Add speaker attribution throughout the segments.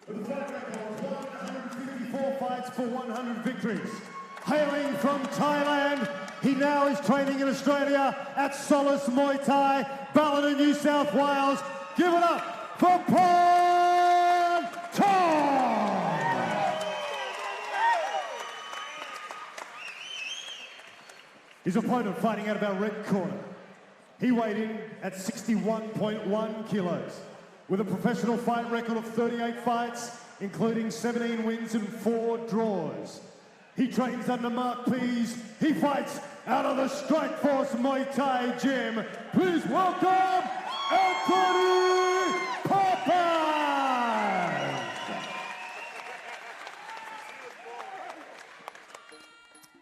Speaker 1: With a fight record of 154 fights for 100 victories. Hailing from Thailand, he now is training in Australia at Solace Muay Thai, Ballina, New South Wales. Give it up for Phan Tong! His opponent fighting out of our red corner. He weighed in at 61.1 kilos with a professional fight record of 38 fights, including 17 wins and 4 draws. He trains under Mark Pease. He fights out of the Strikeforce Muay Thai gym. Please welcome Anthony Papaz!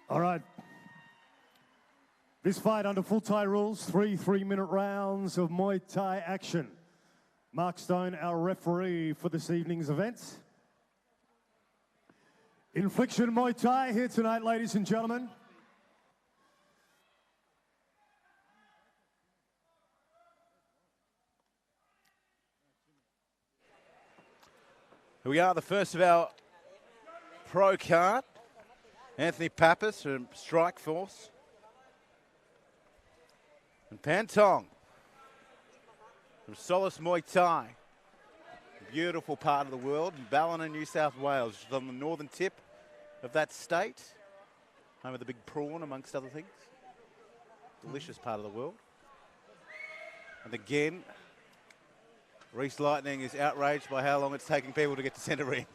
Speaker 1: All right. This fight under full Thai rules, 3 minute rounds of Muay Thai action. Mark Stone, our referee for this evening's event. Infliction Muay Thai here tonight, ladies and gentlemen.
Speaker 2: Here we are, the first of our pro card. Anthony Papaz from Strikeforce. And Phan Tong from Solace Muay Thai. Beautiful part of the world, in Ballina, New South Wales, which is on the northern tip of that state. Home of the big prawn, amongst other things. Delicious part of the world. And again, Reese Lightning is outraged by how long it's taking people to get to centre ring.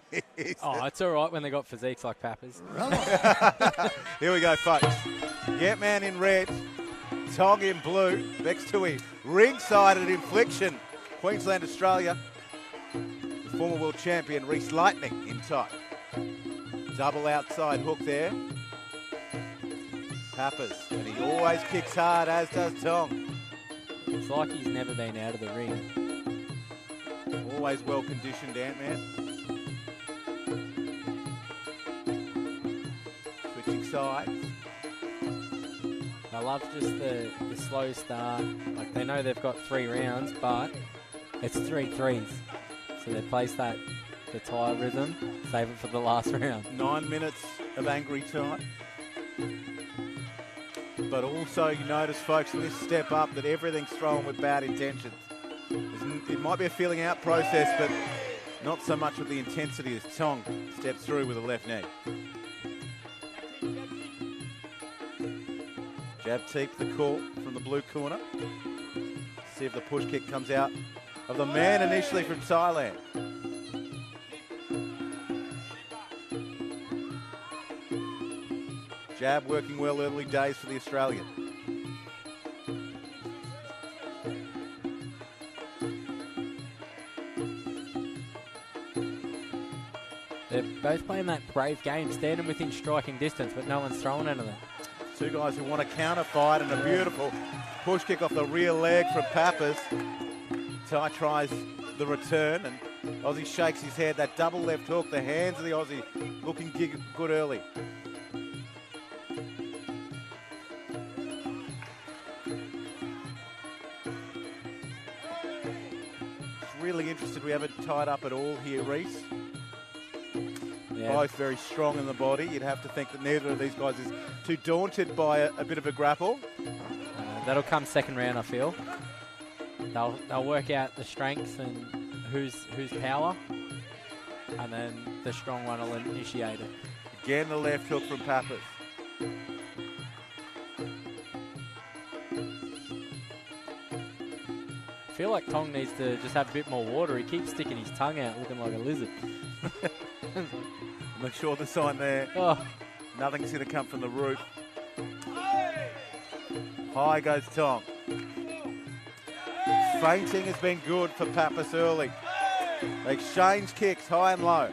Speaker 3: Oh, it's all right when they got physiques like Papaz.
Speaker 2: Here we go, folks. Get man in red, Tong in blue, next to him. Ringside at Infliction, Queensland, Australia. The former world champion, Reese Lightning, in tight. Double outside hook there. Papaz, and he always kicks hard, as does Tong.
Speaker 3: It's like he's never been out of the ring.
Speaker 2: Always well conditioned, Ant-Man. Switching sides.
Speaker 3: I love just the slow start. Like, they know they've got 3 rounds, but it's 3 threes. So they place the Thai rhythm, save it for the last round. 9
Speaker 2: minutes of angry time. But also, you notice, folks, in this step up that everything's thrown with bad intentions. It might be a feeling out process, but not so much with the intensity as Tong steps through with a left knee. Jab teep the call from the blue corner. See if the push kick comes out of the man initially from Thailand. Jab working well early days for the Australian.
Speaker 3: They're both playing that brave game, standing within striking distance, but no one's throwing anything.
Speaker 2: 2 guys who want to counter fight, and a beautiful push kick off the rear leg from Papaz. Thai tries the return, and Aussie shakes his head. That double left hook, the hands of the Aussie looking good early. Really interested. We haven't tied up at all here, Reese. Yeah. Both very strong in the body. You'd have to think that neither of these guys is too daunted by a bit of a grapple.
Speaker 3: That'll come second round, I feel. They'll work out the strengths and who's power, and then the strong one will initiate it.
Speaker 2: Again, the left hook from Papaz.
Speaker 3: I feel like Tong needs to just have a bit more water. He keeps sticking his tongue out looking like a lizard.
Speaker 2: Make sure the sign there.
Speaker 3: Oh.
Speaker 2: Nothing's going to come from the roof. High goes Tong. Feinting has been good for Papaz early. They exchange kicks high and low.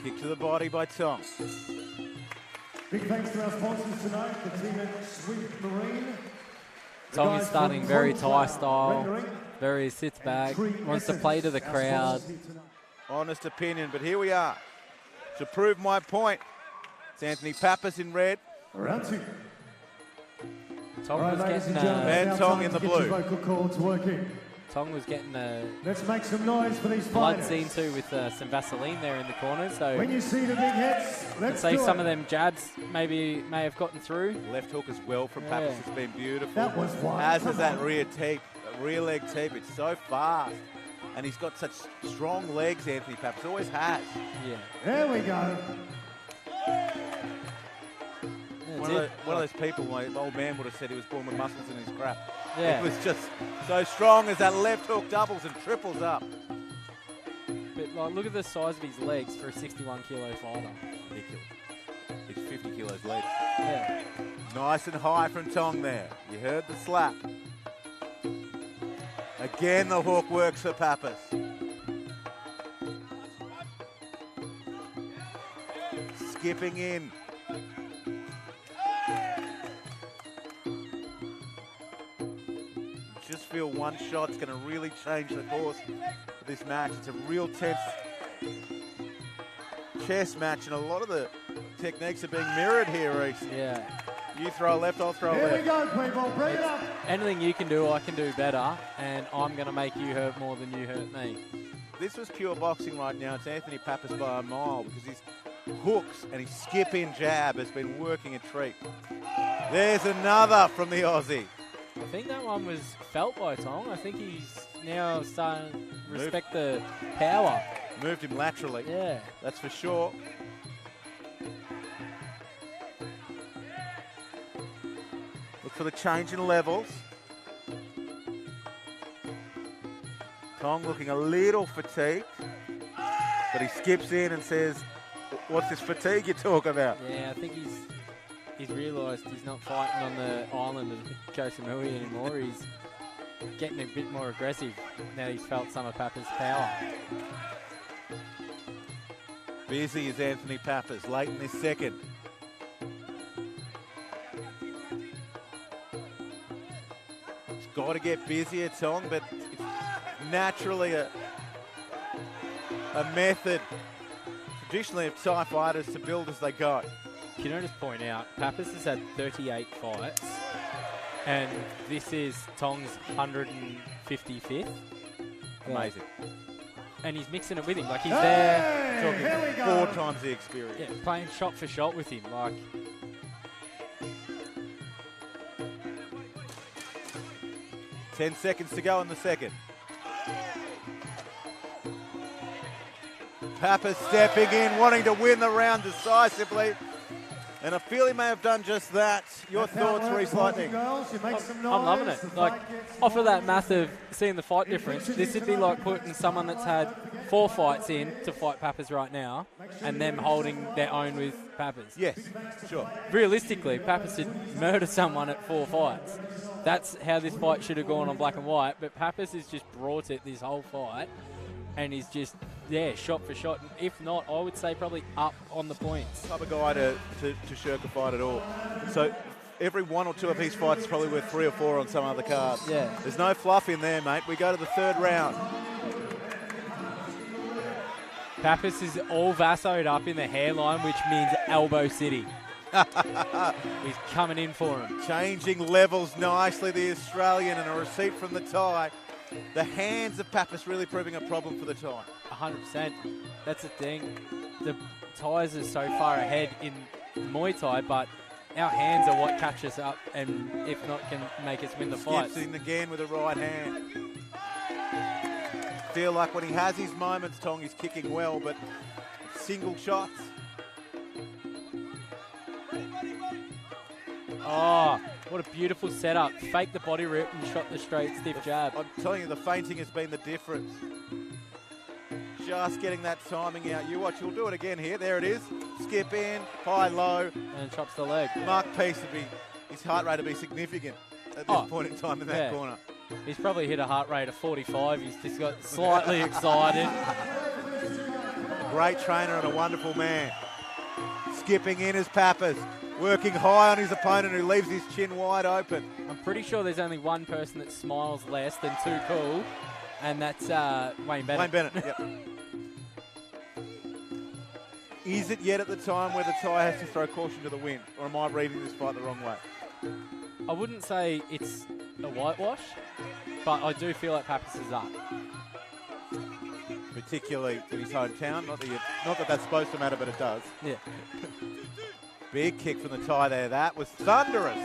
Speaker 2: Kick to the body by Tong.
Speaker 1: Big thanks to our sponsors tonight, the team at Sweet Marine.
Speaker 3: Tong is starting very Thai style. Very sits back, wants to play to the crowd.
Speaker 2: Honest opinion, but here we are. To prove my point, it's Anthony Papaz in red.
Speaker 1: Round 2.
Speaker 3: Tong
Speaker 1: All right,
Speaker 3: was
Speaker 1: ladies
Speaker 3: getting
Speaker 1: and gentlemen,
Speaker 2: and
Speaker 1: now
Speaker 2: Tong
Speaker 1: time
Speaker 2: in the
Speaker 1: to get your
Speaker 2: blue.
Speaker 1: vocal cords working.
Speaker 3: Tong was getting a
Speaker 1: Let's make some noise for these
Speaker 3: blood
Speaker 1: fighters.
Speaker 3: scene too with some Vaseline there in the corner. So
Speaker 1: When you see the big heads, let's
Speaker 3: say
Speaker 1: do
Speaker 3: some
Speaker 1: it.
Speaker 3: of them jabs may have gotten through.
Speaker 2: Left hook as well from
Speaker 3: Yeah.
Speaker 2: Papaz has been beautiful.
Speaker 1: That was one.
Speaker 2: As
Speaker 1: Come
Speaker 2: is that
Speaker 1: on.
Speaker 2: rear leg tape. It's so fast. And he's got such strong legs, Anthony Papaz. Always has.
Speaker 3: Yeah.
Speaker 1: There we go.
Speaker 3: That's
Speaker 2: One of those people, my old man would have said he was born with muscles in his crap.
Speaker 3: Yeah.
Speaker 2: It was just so strong as that left hook doubles and triples up.
Speaker 3: But like, look at the size of his legs for a 61-kilo fighter.
Speaker 2: Ridiculous. It's 50 kilos less.
Speaker 3: Yeah.
Speaker 2: Nice and high from Tong there. You heard the slap. Again, the hook works for Papaz. Skipping in. Just feel one shot's going to really change the course of this match. It's a real tense chess match, and a lot of the techniques are being mirrored here, Reese.
Speaker 3: Yeah.
Speaker 2: You throw left, I'll throw
Speaker 1: Here we
Speaker 2: left.
Speaker 1: go, people. Bring it up.
Speaker 3: Anything you can do, I can do better, and I'm going to make you hurt more than you hurt me.
Speaker 2: This was pure boxing right now. It's Anthony Papaz by a mile because his hooks and his skip-in jab has been working a treat. There's another from the Aussie.
Speaker 3: I think that one was felt by Tong. I think he's now starting to respect the power.
Speaker 2: Moved him laterally.
Speaker 3: Yeah.
Speaker 2: That's for sure. Look for the change in levels. Tong looking a little fatigued, but he skips in and says, "What's this fatigue you talk about?"
Speaker 3: Yeah, I think he's realised he's not fighting on the island of Koh Samui anymore. He's getting a bit more aggressive now he's felt some of Papaz's power.
Speaker 2: Busy is Anthony Papaz late in this second. He's got to get busier, Tong, but it's naturally a method traditionally of Thai fighters to build as they go.
Speaker 3: Can I just point out, Papaz has had 38 fights, and this is Tong's 155th.
Speaker 2: Amazing.
Speaker 3: And he's mixing it with him. Like, he's
Speaker 1: Hey,
Speaker 3: there
Speaker 1: here we
Speaker 2: Talking
Speaker 1: go.
Speaker 2: 4 times the experience.
Speaker 3: yeah, playing shot for shot with him. Like,
Speaker 2: 10 seconds to go in the second. Papaz stepping in, wanting to win the round decisively. And I feel he may have done just that. Your
Speaker 1: That's how it
Speaker 2: thoughts,
Speaker 1: works,
Speaker 2: Reese
Speaker 1: boys and
Speaker 2: Lightning?
Speaker 1: girls. You make some noise,
Speaker 3: I'm loving it.
Speaker 1: the
Speaker 3: Like,
Speaker 1: fight gets
Speaker 3: off of that
Speaker 1: more
Speaker 3: massive, seeing the fight difference, this would be like putting someone that's had 4 fights in to fight Papaz right now, and them holding their own with Papaz.
Speaker 2: Yes, sure.
Speaker 3: Realistically, Papaz should murder someone at 4 fights. That's how this fight should have gone on black and white, but Papaz has just brought it this whole fight, and he's just, yeah, shot for shot. If not, I would say probably up on the points.
Speaker 2: Type of guy to shirk a fight at all. So every 1 or 2 of his fights is probably worth 3 or 4 on some other cards.
Speaker 3: Yeah.
Speaker 2: There's no fluff in there, mate. We go to the 3rd round.
Speaker 3: Papaz is all vassoed up in the hairline, which means elbow city. He's coming in for him.
Speaker 2: Changing levels nicely, the Australian, and a receipt from the Thai. The hands of Papaz really proving a problem for the Thai.
Speaker 3: 100%. That's the thing. The Thais are so far ahead in Muay Thai, but our hands are what catch us up and, if not, can make us win the fights.
Speaker 2: Skips in again with a right hand. Feel like when he has his moments, Tong is kicking well, but single shots.
Speaker 3: Oh, what a beautiful setup. Fake the body rip and shot the straight, stiff jab.
Speaker 2: I'm telling you, the feinting has been the difference. Just getting that timing out. You watch, he'll do it again here. There it is. Skip in, high, low.
Speaker 3: And chops the leg.
Speaker 2: Mark Peace would be, his heart rate would be significant at this point in time in that corner.
Speaker 3: He's probably hit a heart rate of 45. He's just got slightly excited.
Speaker 2: A great trainer and a wonderful man. Skipping in is Papaz. Working high on his opponent who leaves his chin wide open.
Speaker 3: I'm pretty sure there's only one person that smiles less than Too Cool, and that's Wayne Bennett.
Speaker 2: Wayne Bennett, yep. Is it yet at the time where the Thai has to throw caution to the wind, or am I reading this fight the wrong way?
Speaker 3: I wouldn't say it's a whitewash, but I do feel like Papaz is up.
Speaker 2: Particularly in his hometown. Not that that's supposed to matter, but it does.
Speaker 3: Yeah.
Speaker 2: Big kick from the Thai there. That was thunderous.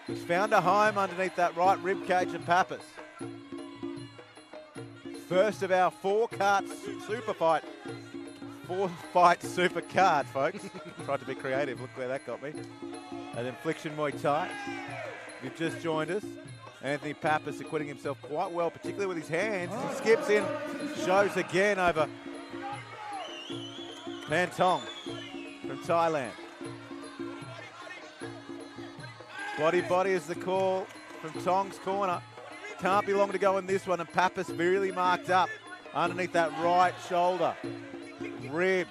Speaker 2: He's found a home underneath that right rib cage of Papaz. First of our four-fight super card, folks. Tried to be creative. Look where that got me. An Infliction Muay Thai. You've just joined us. Anthony Papaz acquitting himself quite well, particularly with his hands. He skips in, shows again over Phan Tong from Thailand. Body is the call from Tong's corner. Can't be long to go in this one, and Papaz really marked up underneath that right shoulder. Ribs.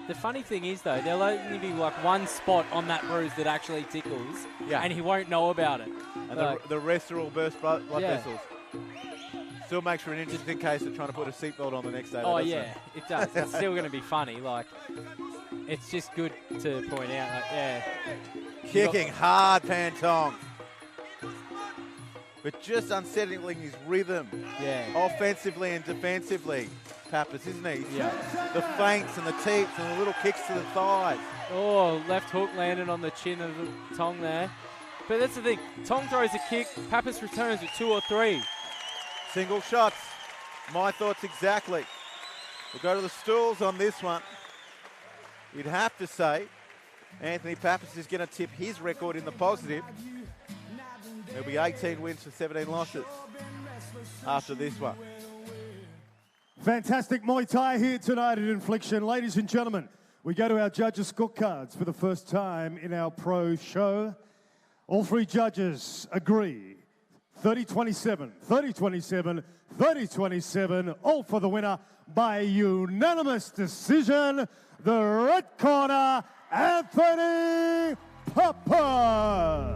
Speaker 3: The funny thing is, though, there'll only be like one spot on that bruise that actually tickles, and he won't know about it.
Speaker 2: And the rest are all burst blood vessels. Still makes for an interesting case of trying to put a seatbelt on the next day.
Speaker 3: Oh, yeah, it does. It's still going to be funny. Like, it's just good to point out. Like, yeah.
Speaker 2: Kicking hard, Phan Tong. But just unsettling his rhythm.
Speaker 3: Yeah.
Speaker 2: Offensively and defensively. Papaz, isn't he?
Speaker 3: Yeah.
Speaker 2: The feints and the teeps and the little kicks to the thighs.
Speaker 3: Oh, left hook landed on the chin of Tong there. But that's the thing. Tong throws a kick. Papaz returns with 2 or 3.
Speaker 2: Single shots. My thoughts exactly. We'll go to the stools on this one. You'd have to say Anthony Papaz is going to tip his record in the positive. There'll be 18 wins for 17 losses after this one.
Speaker 1: Fantastic Muay Thai here tonight at Infliction. Ladies and gentlemen, we go to our judges' scorecards for the first time in our pro show. All 3 judges agree. 30-27, 30-27, 30-27, all for the winner by unanimous decision. The red corner, Anthony Papaz.